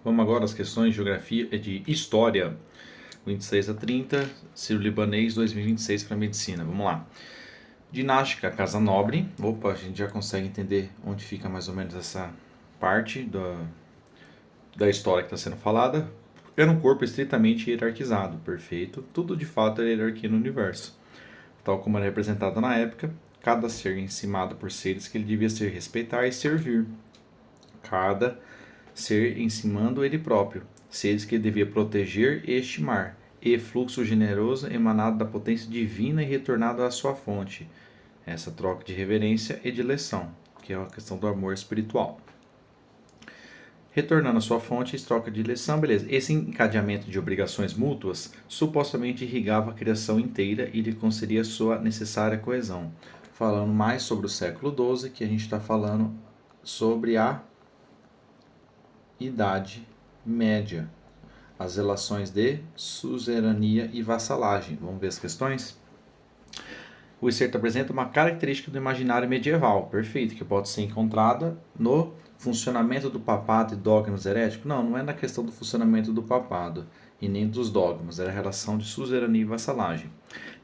Vamos agora às questões de geografia e de história. 26 a 30, Sírio-Libanês 2026 para medicina. Vamos lá. Dinástica, Casa Nobre. Opa, a gente já consegue entender onde fica mais ou menos essa parte da história que está sendo falada. Era um corpo estritamente hierarquizado, perfeito. Tudo de fato é hierarquia no universo. Tal como era representado na época, cada ser encimado por seres que ele devia ser respeitar e servir. Cada ser encimando ele próprio, seres que ele devia proteger e estimar, e fluxo generoso emanado da potência divina e retornado à sua fonte. Essa troca de reverência e dileção, que é a questão do amor espiritual. Retornando à sua fonte, troca de dileção, beleza. Esse encadeamento de obrigações mútuas supostamente irrigava a criação inteira e lhe concedia sua necessária coesão. Falando mais sobre o século XII, que a gente está falando sobre a Idade Média, as relações de suzerania e vassalagem. Vamos ver as questões? O excerto apresenta uma característica do imaginário medieval, perfeito, que pode ser encontrada no funcionamento do papado e dogmas heréticos. Não é na questão do funcionamento do papado e nem dos dogmas, era a relação de suzerania e vassalagem.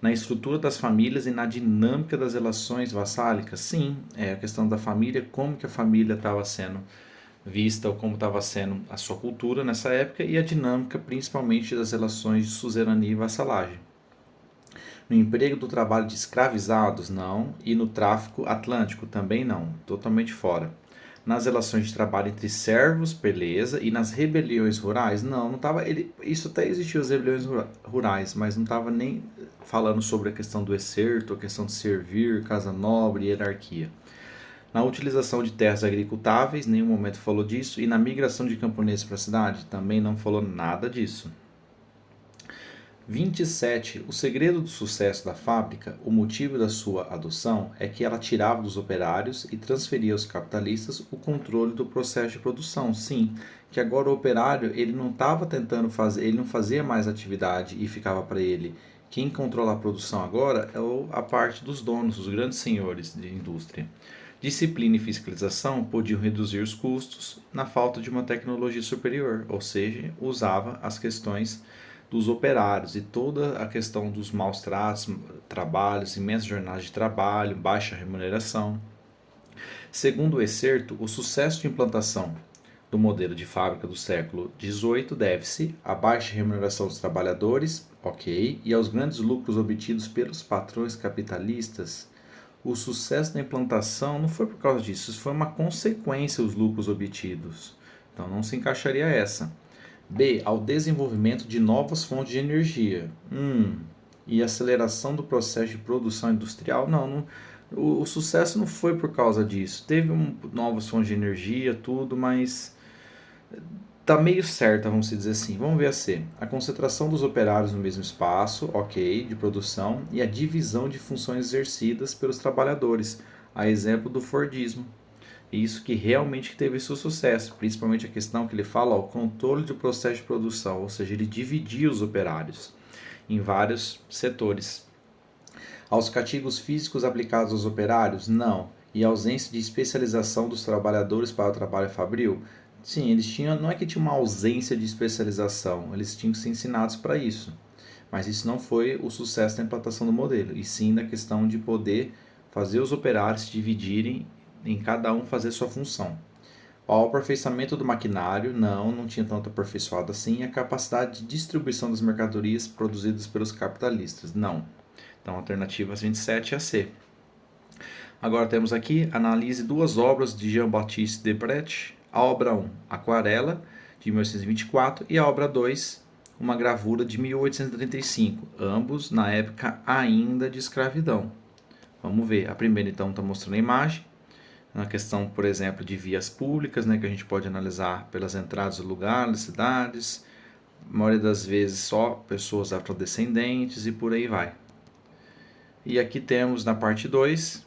Na estrutura das famílias e na dinâmica das relações vassálicas, sim, é a questão da família, como que a família estava sendo vista ou como estava sendo a sua cultura nessa época e a dinâmica principalmente das relações de suzerania e vassalagem. No emprego do trabalho de escravizados, não, e no tráfico atlântico também não, totalmente fora. Nas relações de trabalho entre servos, beleza, e nas rebeliões rurais, não estava. Isso até existiu as rebeliões rurais, mas não estava nem falando sobre a questão do excerto, a questão de servir, casa nobre, hierarquia. Na utilização de terras agricultáveis, nenhum momento falou disso, e na migração de camponeses para a cidade, também não falou nada disso. 27. O segredo do sucesso da fábrica, o motivo da sua adoção, é que ela tirava dos operários e transferia aos capitalistas o controle do processo de produção. Sim, que agora o operário ele não estava tentando fazer, ele não fazia mais atividade e ficava para ele. Quem controla a produção agora é a parte dos donos, os grandes senhores de indústria. Disciplina e fiscalização podiam reduzir os custos na falta de uma tecnologia superior, ou seja, usava as questões dos operários e toda a questão dos maus tratos, trabalhos, imensas jornadas de trabalho, baixa remuneração. Segundo o excerto, o sucesso de implantação do modelo de fábrica do século XVIII deve-se à baixa remuneração dos trabalhadores, ok, e aos grandes lucros obtidos pelos patrões capitalistas. O sucesso da implantação não foi por causa disso, isso foi uma consequência os lucros obtidos. Então não se encaixaria essa. B. Ao desenvolvimento de novas fontes de energia. E aceleração do processo de produção industrial? Não, o sucesso não foi por causa disso. Teve novas fontes de energia, tudo, mas tá meio certa, vamos dizer assim. Vamos ver a C. A concentração dos operários no mesmo espaço, ok, de produção, e a divisão de funções exercidas pelos trabalhadores, a exemplo do Fordismo. Isso que realmente teve seu sucesso, principalmente a questão que ele fala, o controle do processo de produção, ou seja, ele dividia os operários em vários setores. Aos castigos físicos aplicados aos operários? Não. E a ausência de especialização dos trabalhadores para o trabalho fabril? Sim, eles tinham, não é que tinha uma ausência de especialização, eles tinham que ser ensinados para isso. Mas isso não foi o sucesso da implantação do modelo, e sim da questão de poder fazer os operários se dividirem em cada um fazer sua função. Ao aperfeiçoamento do maquinário, não tinha tanto aperfeiçoado assim, a capacidade de distribuição das mercadorias produzidas pelos capitalistas, não. Então, alternativas 27 a C. Agora temos aqui, analise duas obras de Jean-Baptiste Debret, a obra 1, Aquarela, de 1824, e a obra 2, uma gravura de 1835, ambos na época ainda de escravidão. Vamos ver, a primeira então está mostrando a imagem, na questão, por exemplo, de vias públicas, né, que a gente pode analisar pelas entradas do lugar, das cidades, a maioria das vezes só pessoas afrodescendentes e por aí vai. E aqui temos na parte 2,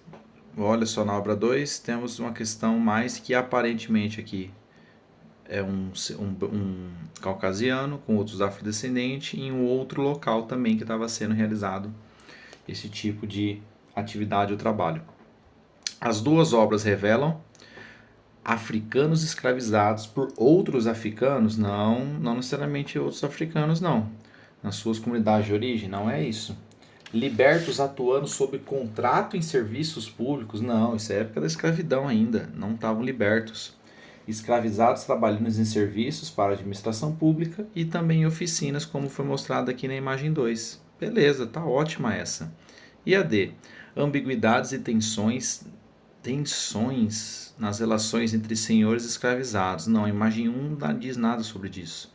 olha só na obra 2, temos uma questão mais que aparentemente aqui é um caucasiano com outros afrodescendentes em um outro local também que estava sendo realizado esse tipo de atividade ou trabalho. As duas obras revelam africanos escravizados por outros africanos, não necessariamente outros africanos, não. Nas suas comunidades de origem, não é isso. Libertos atuando sob contrato em serviços públicos, não, isso é época da escravidão ainda, não estavam libertos. Escravizados trabalhando em serviços para a administração pública e também em oficinas, como foi mostrado aqui na imagem 2. Beleza, tá ótima essa. E a D? Ambiguidades e tensões nas relações entre senhores e escravizados. Não, a imagem 1 não diz nada sobre isso.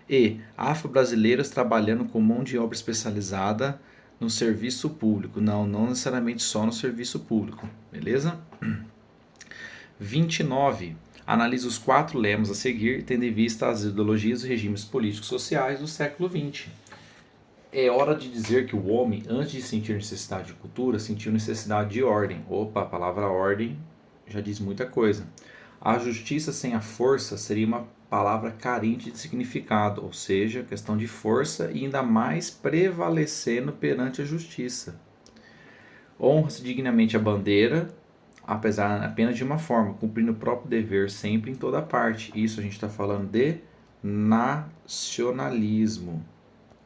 E afro-brasileiros trabalhando com mão de obra especializada no serviço público. Não necessariamente só no serviço público, beleza? 29. Analisa os 4 lemas a seguir, tendo em vista as ideologias e regimes políticos sociais do século XX. É hora de dizer que o homem, antes de sentir necessidade de cultura, sentiu necessidade de ordem. Opa, a palavra ordem já diz muita coisa. A justiça sem a força seria uma palavra carente de significado, ou seja, questão de força e ainda mais prevalecendo perante a justiça. Honra-se dignamente a bandeira, apesar apenas de uma forma, cumprindo o próprio dever sempre em toda parte. Isso a gente está falando de nacionalismo.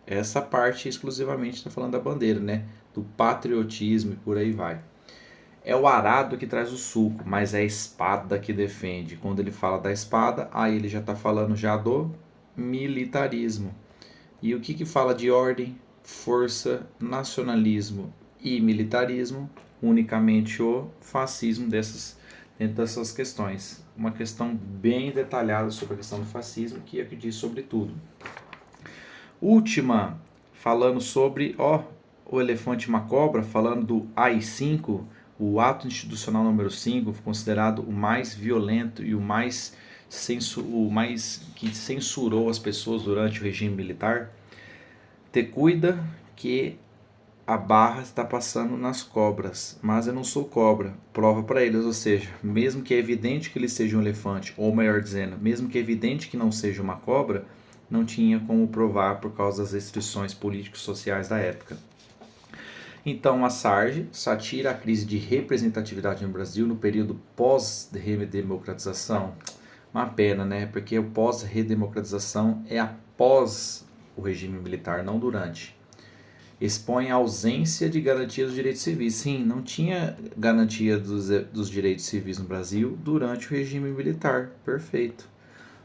Essa parte exclusivamente está falando da bandeira, né? Do patriotismo e por aí vai. É o arado que traz o suco, mas é a espada que defende. Quando ele fala da espada, aí ele já está falando já do militarismo. E o que fala de ordem, força, nacionalismo e militarismo? Unicamente o fascismo dentro dessas questões. Uma questão bem detalhada sobre a questão do fascismo, que é o que diz sobre tudo. Última, falando sobre o elefante e uma cobra, falando do AI-5, o ato institucional número 5, considerado o mais violento e o mais que censurou as pessoas durante o regime militar. Te cuida que a barra está passando nas cobras, mas eu não sou cobra. Prova para eles, ou seja, mesmo que é evidente que ele seja um elefante, ou melhor dizendo, mesmo que é evidente que não seja uma cobra, não tinha como provar por causa das restrições políticos sociais da época. Então, a Sarge satira a crise de representatividade no Brasil no período pós-redemocratização. Uma pena, né? Porque o pós-redemocratização é após o regime militar, não durante. Expõe a ausência de garantia dos direitos civis. Sim, não tinha garantia dos direitos civis no Brasil durante o regime militar. Perfeito.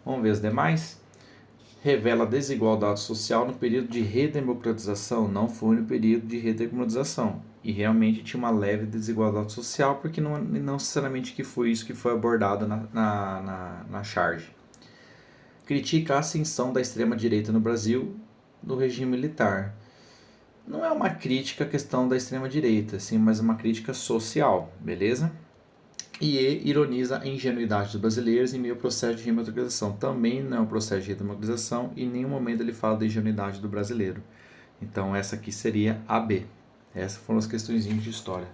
Vamos ver os demais? Revela desigualdade social no período de redemocratização, não foi no período de redemocratização. E realmente tinha uma leve desigualdade social, porque não necessariamente que foi isso que foi abordado na charge. Critica a ascensão da extrema-direita no Brasil no regime militar. Não é uma crítica à questão da extrema-direita, sim, mas uma crítica social, beleza? E ironiza a ingenuidade dos brasileiros em meio ao processo de redemocratização. Também não é um processo de redemocratização e em nenhum momento ele fala da ingenuidade do brasileiro. Então essa aqui seria a B. Essas foram as questõezinhas de história.